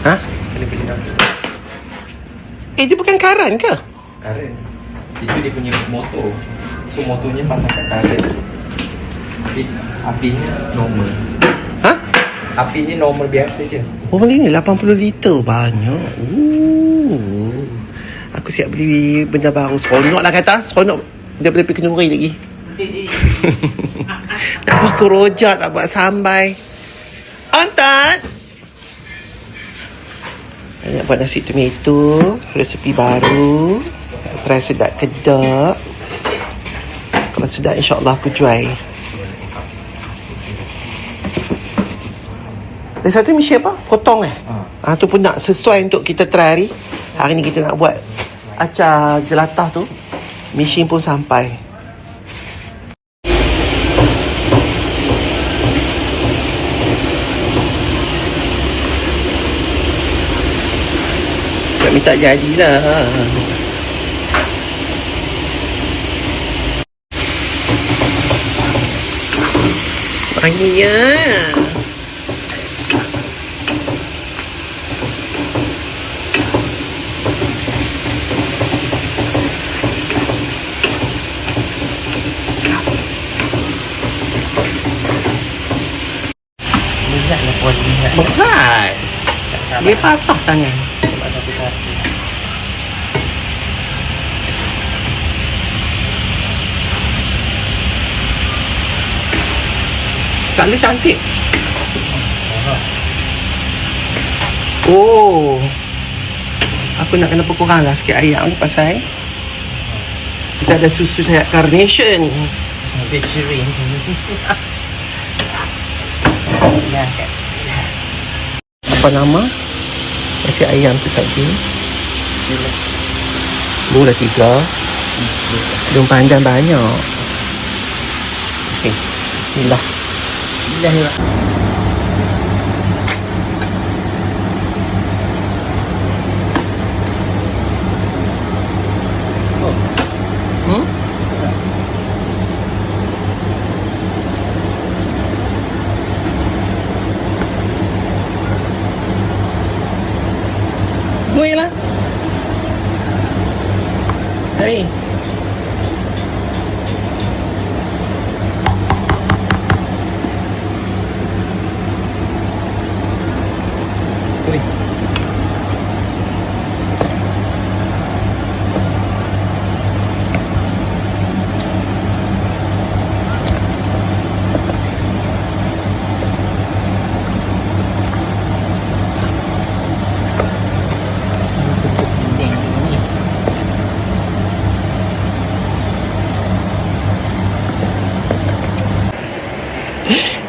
Ha? Kena beli dah. Dia bukan karan ke? Karen. Itu dia punya motor. So motornya pasang kat karen. Apinya normal. Ha? Apinya normal biasa je. Oh, beli ni 80 liter. Banyak. Aku siap beli benda baru. Seronok lah kata. Seronok. Dia boleh pergi kenduri lagi. Tak buat kerojak, tak buat sambai. Antat. Nak buat nasi tomato. Resepi baru. Try sedap kedak. Kalau sedap, insyaAllah aku jual. Dan satu misi apa? Potong tu pun nak sesuai untuk kita try hari. Hari ni kita nak buat acar jelatah tu. Mesin pun sampai. Tak minta jadilah. Banyak. Berat. Dia patah tangan. Kala cantik. Oh, aku nak kena kurang lah sikit ayam ni pasal kita ada susu kayak carnation. Vegetarian. Ya, kat bismillah. Apa nama? Nasi ayam tu saja. Bismillah. Bola 3. Daun pandan banyak. Okey, bismillah. Bismillahirrahmanirrahim. Gue lah. Hari. Gue.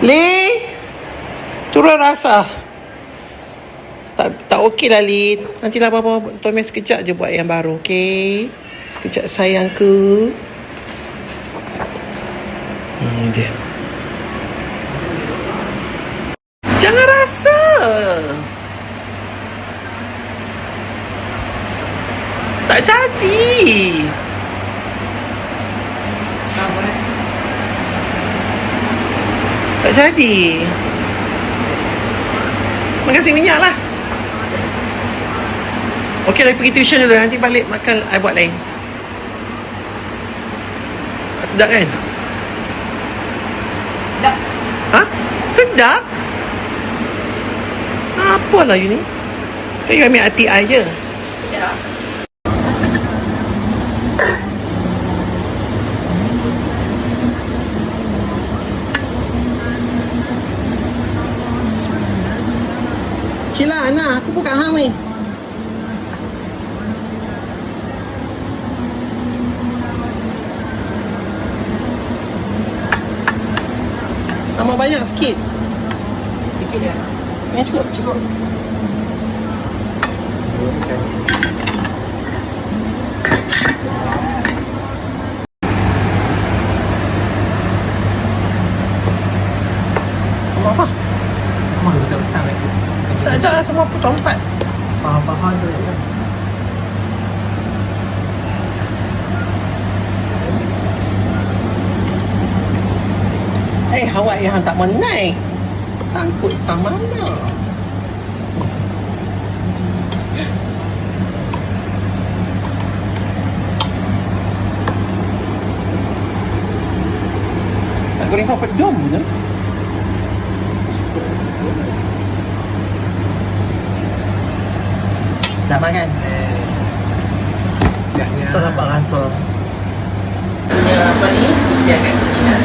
Li, turun rasa. Tak okey lah, Li. Nantilah Bapa Tommy sekejap je buat yang baru, okey? Sekejap sayangku. Dia. Jangan rasa. Tak jadi. Tak jadi. Makasih minyak lah. Okey lah, pergi tuition dulu. Nanti balik makan, I buat lain. Tak sedap kan? Sedap. Ha? Sedap? Apalah you ni? Kan you ambil hati I je. Sedap. Sheila, Ana, aku buka hang ni. Tambah banyak sikit. Sikit dia. Yang cukup, cukup. Apa? Memang kita besar lagi. Tak ada lah, semua potong 4. Faham-faham tu kan. Awak yang tak mau naik. Sangkut sama mana? dapat dom je. Nak makan? Tak dapat rasa. Punya apa ni? Pijak kat sini kan.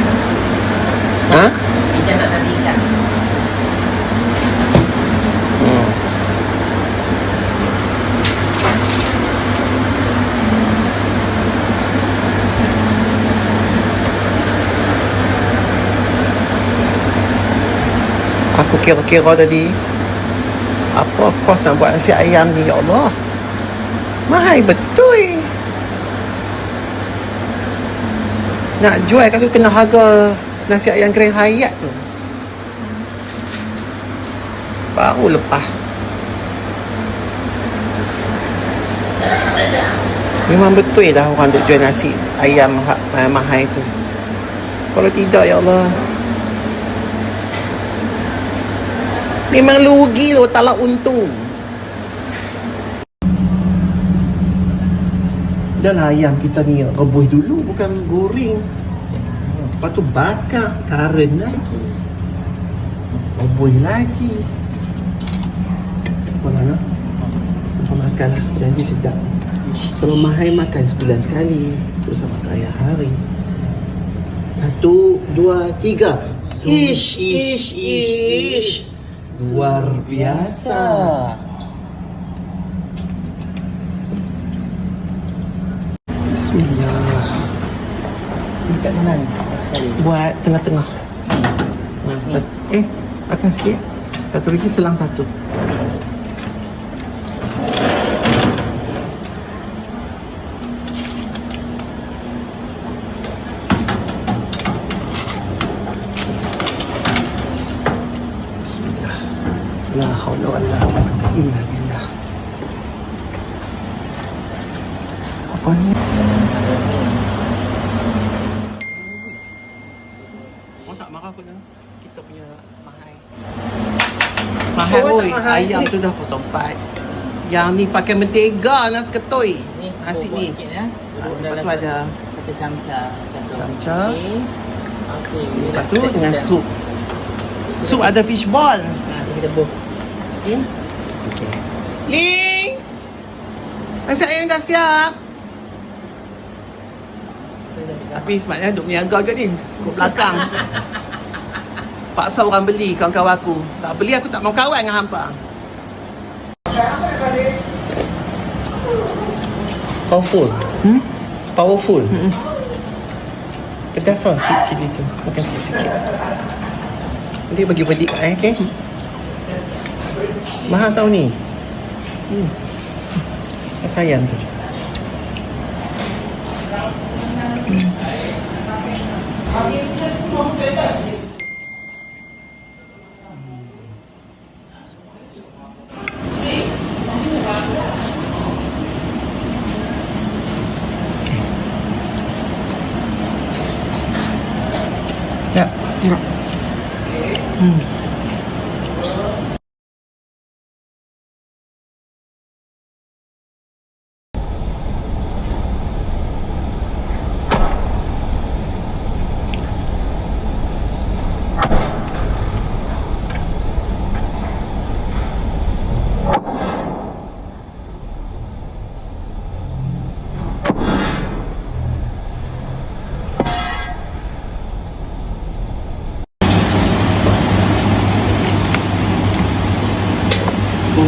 Ha? Pijak nak tadikan. Hmm. Aku kira-kira tadi apa kos nak buat nasi ayam ni, ya Allah. Mahal betul. Nak jual kalau kena harga nasi ayam Grand Hyatt tu. Baru lepas. Memang betul dah orang duk jual nasi ayam mahal tu. Kalau tidak, ya Allah, memang rugi tu, tak lah untung. Dah lah ayam kita ni rebus dulu, bukan goreng. Lepas tu bakar, karen lagi, rebus lagi. Apa nak? Apa makan lah, janji sedap. Kalau mahal makan sebulan sekali, terus makan ayam hari. 1, 2, 3. Ish. Luar biasa. Bismillah. Dekat mana ni? Sekali. Buat tengah-tengah. Akan sikit. Satu lagi selang satu. Bismillah. La haula wala quwwata illa billah. Apa ni? Orang tak marah pun kita punya mahal. Mahal oi. Ayam tu dah potong 4. Yang ni pakai mentega nasi ketui. Ni Nasi ni. sikit ya. Lepas tu ada pakai camca. Camca. Okey. lepas tu dengan sup. Sup ada fish ball. Kita buh. Okey. Okey. Ling. Nasi ayam dah siap. Tapi sebenarnya duk niaga kat ni. Kat belakang. Paksa orang beli, kawan-kawan aku. Tak beli, aku tak mau kawan dengan hampa. Powerful. Powerful. Pedas lah sikit tu. Makan sikit. Nanti bagi pedik kat okay? Mahal tau ni. Sayang tu. Ya.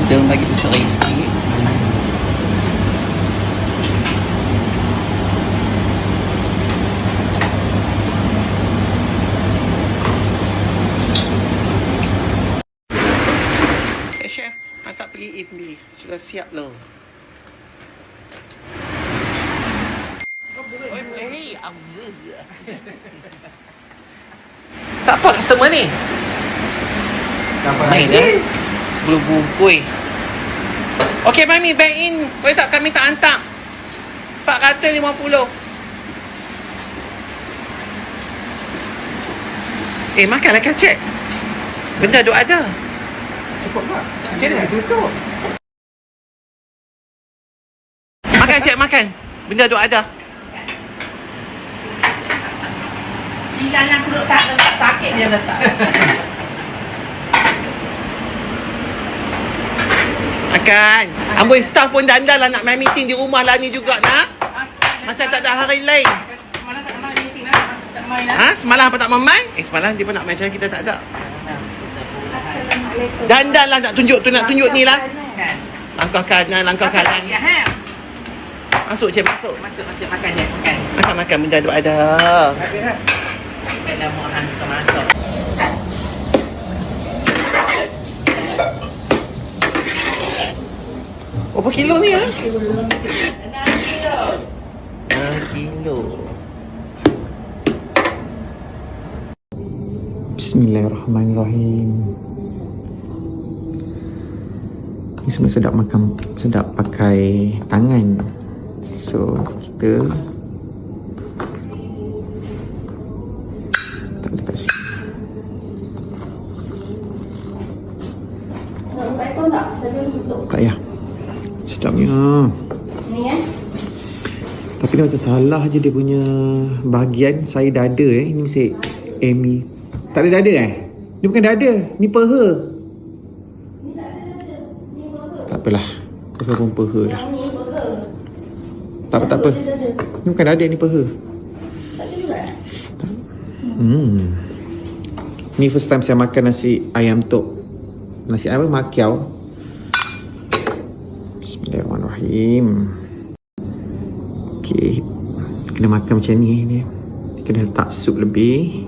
Dia bagi seserai sikit. Chef, hantar pergi EMB. Sudah siap loh. Siapa customer ni? Main dah. Belum bungkui. Okey Mami, back in. Boleh tak kami tak hantar? 450. Makanlah kacik. Benda duk ada. Cukup tak? Macam mana tutup? Makan cik, makan. Benda duk ada. Pinggan yang aku tak sakit dia letak. Makan. Amboi staff pun dandal lah nak main meeting di rumah lah ni juga nak. Macam tak ada hari lain. Mana tak main meeting lah. Tak main lah. Ha? Semalam apa tak main? Semalam dia pun nak main macam kita tak ada. Assalamualaikum. Dandal lah nak tunjuk tu, nak tunjuk ni lah. Kan? Langkah kanan, langkah kanan. Ya, ha. Masuk je, masuk. Masuk makan dia, makan. Makan benda tu ada. Baiklah mohon kita masuk. Berapa kilo ni ha? 6 kilo. 6 kilo. Bismillahirrahmanirrahim. Ni semua sedap makan, sedap pakai tangan. So kita tak boleh kat sini. Tak payah. Sedapnya. Ni ya. Tapi dia macam salah je dia punya bahagian. Saya dada Ini mesti Amy. Tak ada dada Ni bukan dada. Ni peha. Tak apalah. Peha pun peha lah. Tak apa. Ni bukan dada, ni peha. Ni first time saya makan nasi ayam tok. Nasi ayam makiau. Bismillahirrahmanirrahim. Okay. Kena makan macam ni. Kena letak sup lebih.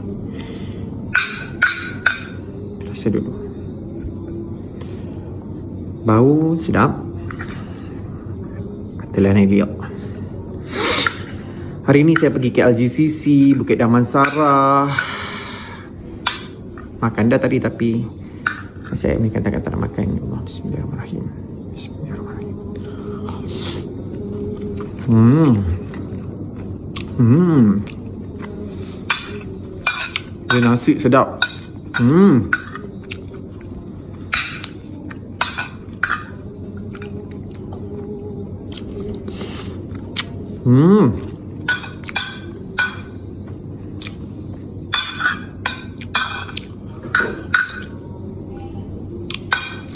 Rasa dulu. Bau sedap. Katalah Nailiok. Hari ni saya pergi ke LGCC, Bukit Damansara. Makan dah tadi tapi saya ni kata-kata nak makan. Bismillahirrahmanirrahim. Bismillahirrahmanirrahim. Dia nasi sedap.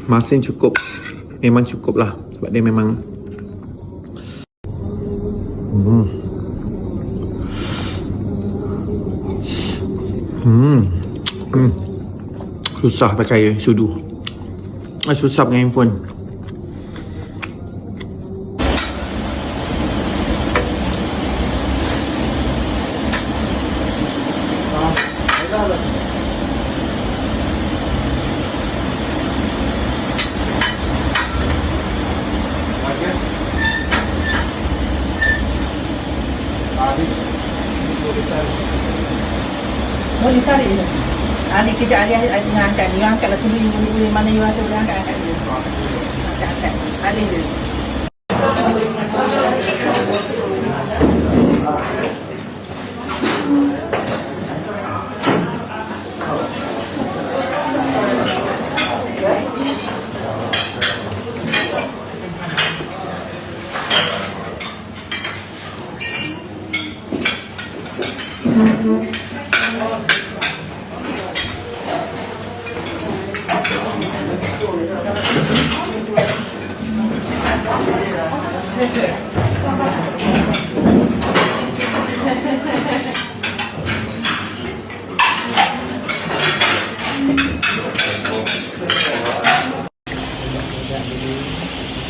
Masin cukup. Memang cukup lah. Sebab dia memang susah pakai sudu. Susah dengan handphone. Boleh tarik je. Ni kejap Alih angkat. You angkatlah sendiri. Boleh mana you rasa boleh angkat je. Angkat. Alih je.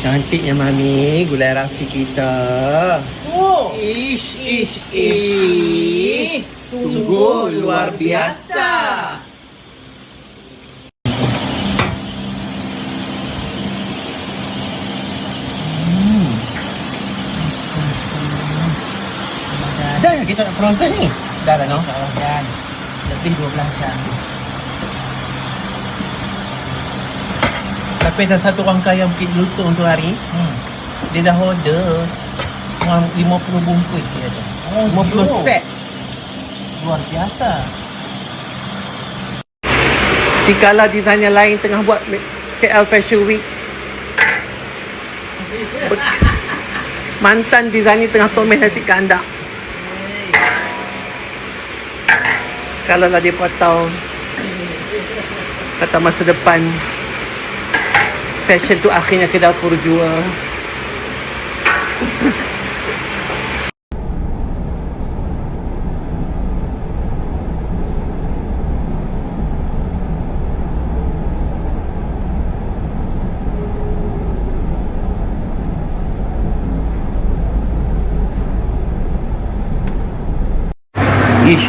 Cantiknya Mami, gulai Rafi kita. Oh. Ish. Sungguh luar biasa. Dah ya kita nak frozen ni? Dah no? Dan lebih 12 jam. Tapi ada satu orang kaya Bukit Jelutong tu hari, dia dah order 50 bungkus dia ada. 50 set. Luar biasa. Jikalau designer lain tengah buat KL Fashion Week, mantan designer tengah tomes nasi kandang. Kalau lah dia tahu kata masa depan fashion tu akhirnya ke dapur jua.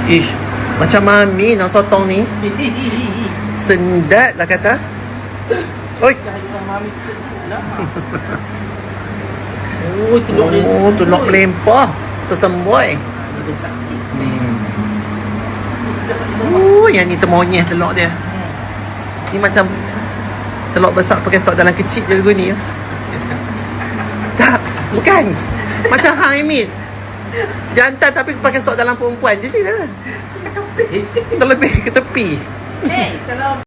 Ish. Macam mami nak sotong ni. Sendat lah kata. Oi. Oh, telur dia. Oh, telur melempah. Tersemboi. Oh, yang ni termonyeh telur dia. Ni macam telur besar pakai stok dalam kecil je lagu ni. Tak, bukan. Macam hang Emis. Jantan tapi pakai stok dalam perempuan je lah. Terlebih ke tepi. Kalau